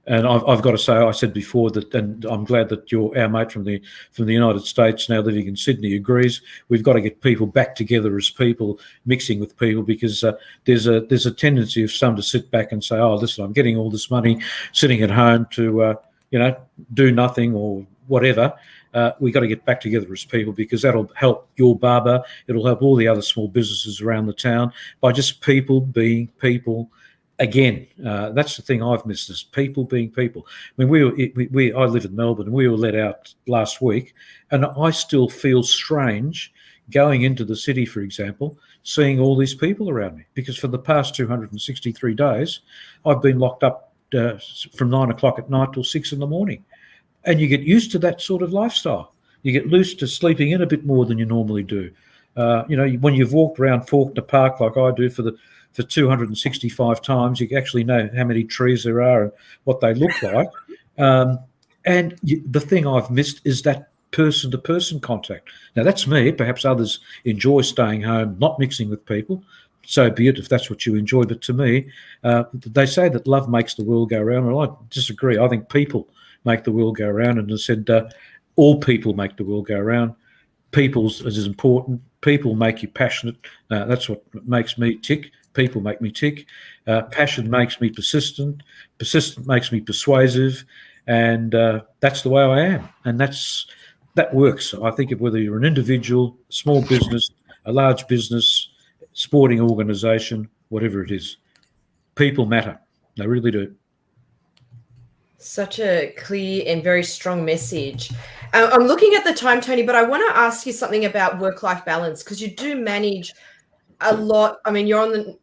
And I've got to say, I said before that, and I'm glad that our mate from the United States now living in Sydney agrees. We've got to get people back together as people, mixing with people, because there's a tendency of some to sit back and say, oh, listen, I'm getting all this money sitting at home to do nothing or whatever. We got to get back together as people, because that'll help your barber. It'll help all the other small businesses around the town by just people being people. Again, that's the thing I've missed, is people being people. I mean, I live in Melbourne, and we were let out last week, and I still feel strange going into the city, for example, seeing all these people around me, because for the past 263 days, I've been locked up from 9 o'clock at night till 6 in the morning. And you get used to that sort of lifestyle. You get used to sleeping in a bit more than you normally do. When you've walked around Faulkner Park like I do for 265 times, you actually know how many trees there are and what they look like. The thing I've missed is that person-to-person contact. Now, that's me. Perhaps others enjoy staying home, not mixing with people. So be it if that's what you enjoy. But to me, they say that love makes the world go round. Well, I disagree. I think people make the world go round, and I said all people make the world go round. People's is important. People make you passionate. That's what makes me tick. People make me tick. Passion makes me persistent. Persistent makes me persuasive, and that's the way I am. And that works. I think whether you're an individual, small business, a large business, sporting organisation, whatever it is, people matter. They really do. Such a clear and very strong message. I'm looking at the time, Tony, but I want to ask you something about work-life balance, because you do manage a lot. I mean, you're on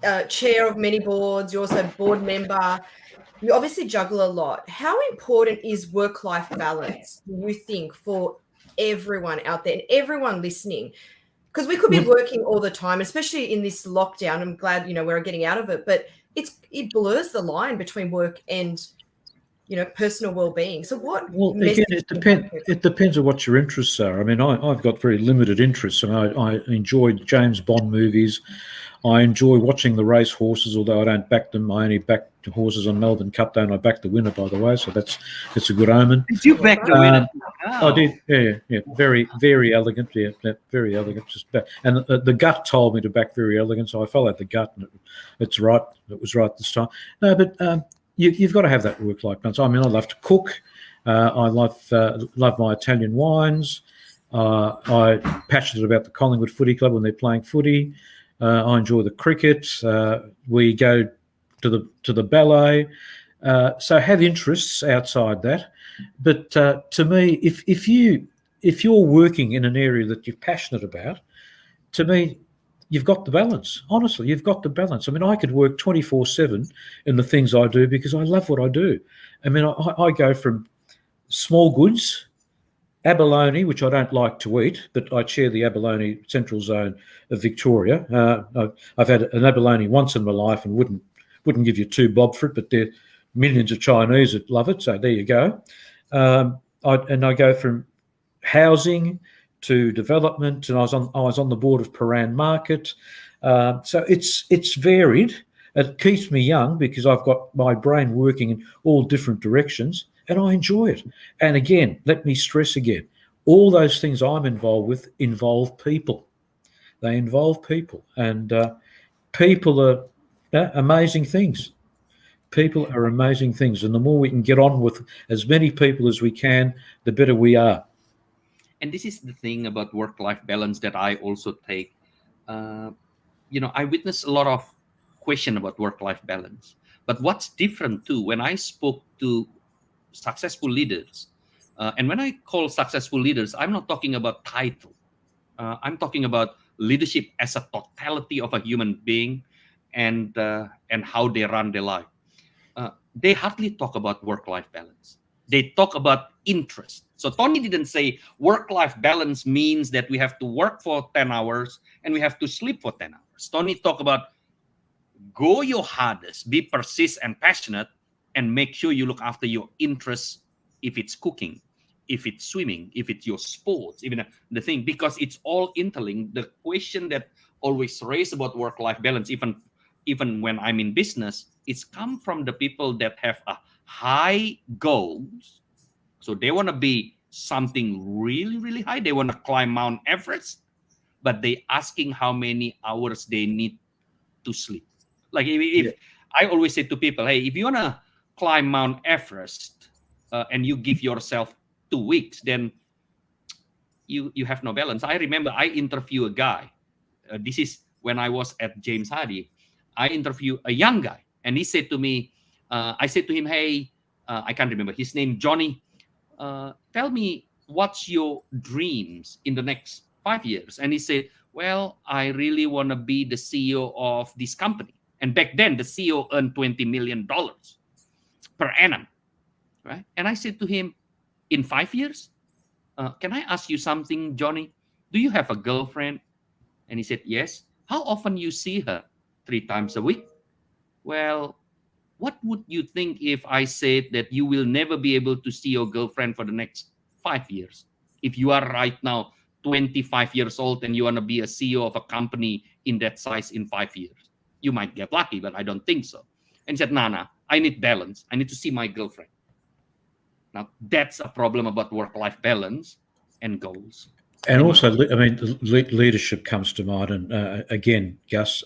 the chair of many boards. You're also a board member. You obviously juggle a lot. How important is work-life balance, do you think, for everyone out there and everyone listening? Because we could be working all the time, especially in this lockdown. I'm glad, we're getting out of it, but it blurs the line between work and personal well-being. So again, it depends on what your interests are. I mean, I've got very limited interests, and I enjoy James Bond movies. I enjoy watching the race horses, although I don't back them. I only back the horses on Melbourne Cup Day, and I back the winner, by the way. So it's a good omen. Did you back the winner? I did. Yeah. Very, very elegant. Yeah, very elegant. And the gut told me to back Very Elegant, so I followed the gut, and it's right. It was right this time. No, but you've got to have that work-life balance. I mean, I love to cook. I love my Italian wines. I'm passionate about the Collingwood Footy Club when they're playing footy. I enjoy the cricket. We go to the ballet. So have interests outside that. But to me, if you're working in an area that you're passionate about, to me, you've got the balance. Honestly, you've got the balance. I mean, I could work 24/7 in the things I do because I love what I do. I mean, I go from small goods, abalone, which I don't like to eat, but I chair the Abalone Central Zone of Victoria. I've had an abalone once in my life and wouldn't give you 2 bob for it, but there are millions of Chinese that love it. So there you go. I go from housing to development, and I was on the board of Prahran Market. So it's varied. It keeps me young because I've got my brain working in all different directions, and I enjoy it. And again, let me stress again, all those things I'm involved with involve people. They involve people, and people are amazing things. People are amazing things, and the more we can get on with as many people as we can, the better we are. And this is the thing about work-life balance that I also take. I witness a lot of question about work-life balance. But what's different too, when I spoke to successful leaders, and when I call successful leaders, I'm not talking about title. I'm talking about leadership as a totality of a human being, and how they run their life. They hardly talk about work-life balance. They talk about interest. So Tony didn't say work-life balance means that we have to work for 10 hours and we have to sleep for 10 hours. Tony talked about go your hardest, be persist and passionate, and make sure you look after your interests, if it's cooking, if it's swimming, if it's your sports, even the thing, because it's all interlinked. The question that always raised about work-life balance, even when I'm in business, it's come from the people that have a high goals. So they want to be something really, really high. They want to climb Mount Everest, but they asking how many hours they need to sleep. Like if I always say to people, hey, if you want to climb Mount Everest and you give yourself 2 weeks, then you have no balance. I remember I interviewed a guy. This is when I was at James Hardy. I interviewed a young guy, and he said to me, I said to him, hey, I can't remember his name, Johnny, tell me what's your dreams in the next 5 years? And he said, well, I really want to be the CEO of this company. And back then, the CEO earned $20 million per annum, right? And I said to him, in 5 years, can I ask you something, Johnny? Do you have a girlfriend? And he said, yes. How often you see her? 3 times a week. Well, what would you think if I said that you will never be able to see your girlfriend for the next 5 years? If you are right now 25 years old and you want to be a CEO of a company in that size in 5 years, you might get lucky, but I don't think so. And he said, nah, I need balance. I need to see my girlfriend. Now, that's a problem about work-life balance and goals. And also, I mean, leadership comes to mind. And again, Gus,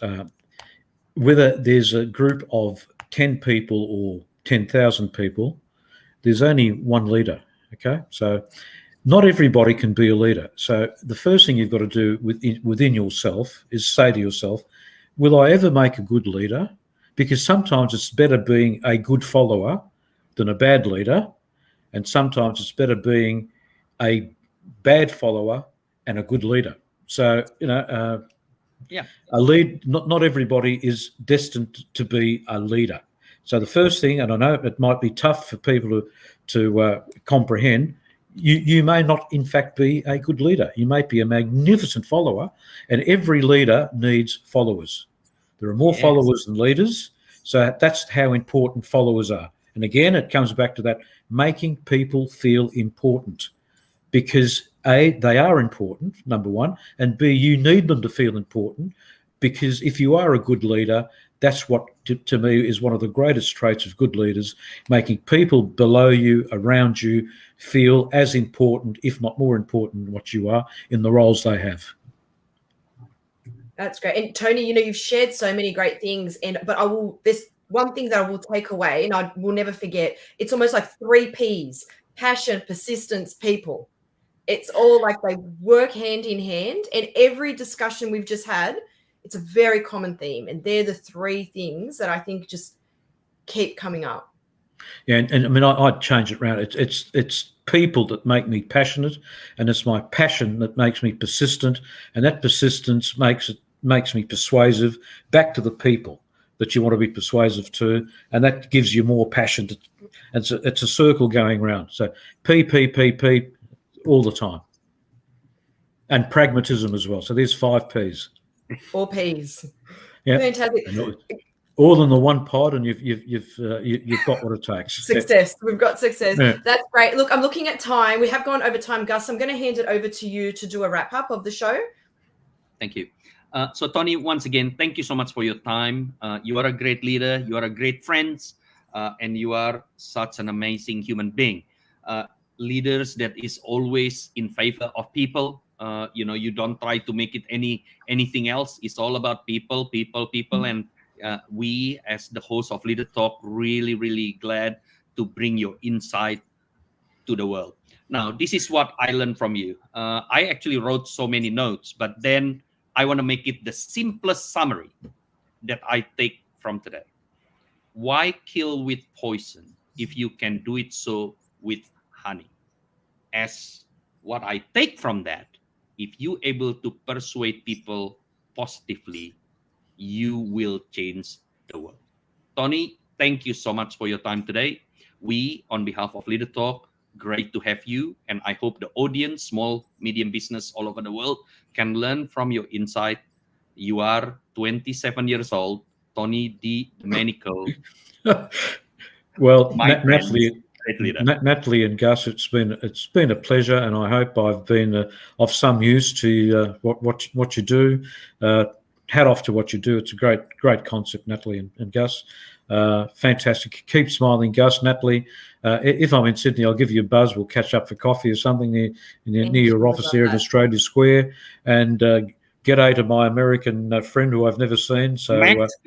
whether there's a group of 10 people or 10,000 people, there's only one leader, okay? So not everybody can be a leader. So the first thing you've got to do within yourself is say to yourself, will I ever make a good leader? Because sometimes it's better being a good follower than a bad leader, and sometimes it's better being a bad follower and a good leader. So, a lead, not everybody is destined to be a leader. So the first thing, and I know it might be tough for people to comprehend, you may not in fact be a good leader. You may be a magnificent follower, and every leader needs followers. There are more followers than leaders, so that's how important followers are. And again, it comes back to that, making people feel important, because A, they are important, number one, and B, you need them to feel important, because if you are a good leader, that's what, to me, is one of the greatest traits of good leaders, making people below you, around you, feel as important, if not more important than what you are in the roles they have. That's great. And Tony, you've shared so many great things, but there's one thing that I will take away and I will never forget. It's almost like 3 Ps: passion, persistence, people. It's all like they work hand in hand, and every discussion we've just had, it's a very common theme. And they're the 3 things that I think just keep coming up. Yeah, and I mean, I'd change it around. It's people that make me passionate, and it's my passion that makes me persistent, and that persistence makes me persuasive back to the people that you want to be persuasive to, and that gives you more passion. It's a circle going round. So P all the time, and pragmatism as well. So there's 5 Ps. 4 Ps. Yeah, fantastic. All in the one pod, and you've got what it takes. Success. We've got success. Yeah. That's great. Look, I'm looking at time. We have gone over time, Gus. I'm going to hand it over to you to do a wrap up of the show. Thank you. So Tony, once again, thank you so much for your time. You are a great leader. You are a great friend, and you are such an amazing human being. Leaders that is always in favor of people. You don't try to make it anything else. It's all about people. And we, as the host of Leader Talk, really glad to bring your insight to the world. Now, this is what I learned from you. I actually wrote so many notes, but then I want to make it the simplest summary that I take from today. Why kill with poison if you can do it so with honey? As what I take from that, if you able to persuade people positively, you will change the world. Tony, thank you so much for your time today. We, on behalf of Leader Talk, great to have you, and I hope the audience, small, medium business all over the world, can learn from your insight. You are 27 years old, Tony D. Domenico. Well, Natalie and Gus, it's been a pleasure, and I hope I've been of some use to what you do. Hat off to what you do. It's a great concept, Natalie and Gus. Fantastic. Keep smiling, Gus. Natalie, if I'm in Sydney, I'll give you a buzz. We'll catch up for coffee or something near your office here in Australia Square. And g'day to my American friend who I've never seen. So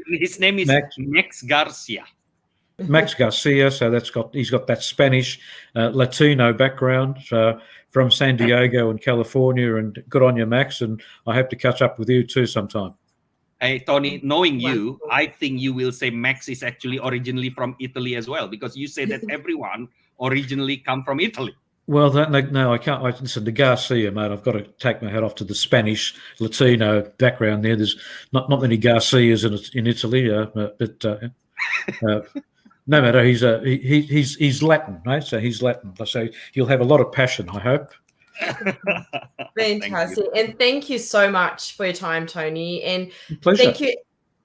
his name is Max Garcia. Max Garcia. So he's got that Spanish Latino background from San Diego and California. And good on you, Max. And I hope to catch up with you too sometime. Hey, Tony, knowing you, I think you will say Max is actually originally from Italy as well, because you say that everyone originally come from Italy. Well, no, I can't. Listen, the Garcia, mate, I've got to take my hat off to the Spanish Latino background there. There's not many Garcias in Italy, but no matter. He's Latin, right? So he's Latin. So he'll have a lot of passion, I hope. Fantastic. And thank you so much for your time, Tony. And pleasure.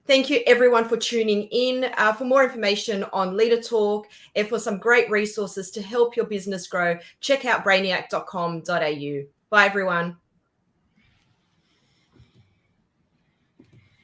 Thank you everyone for tuning in. For more information on Leader Talk and for some great resources to help your business grow, check out brainiact.com.au. Bye everyone.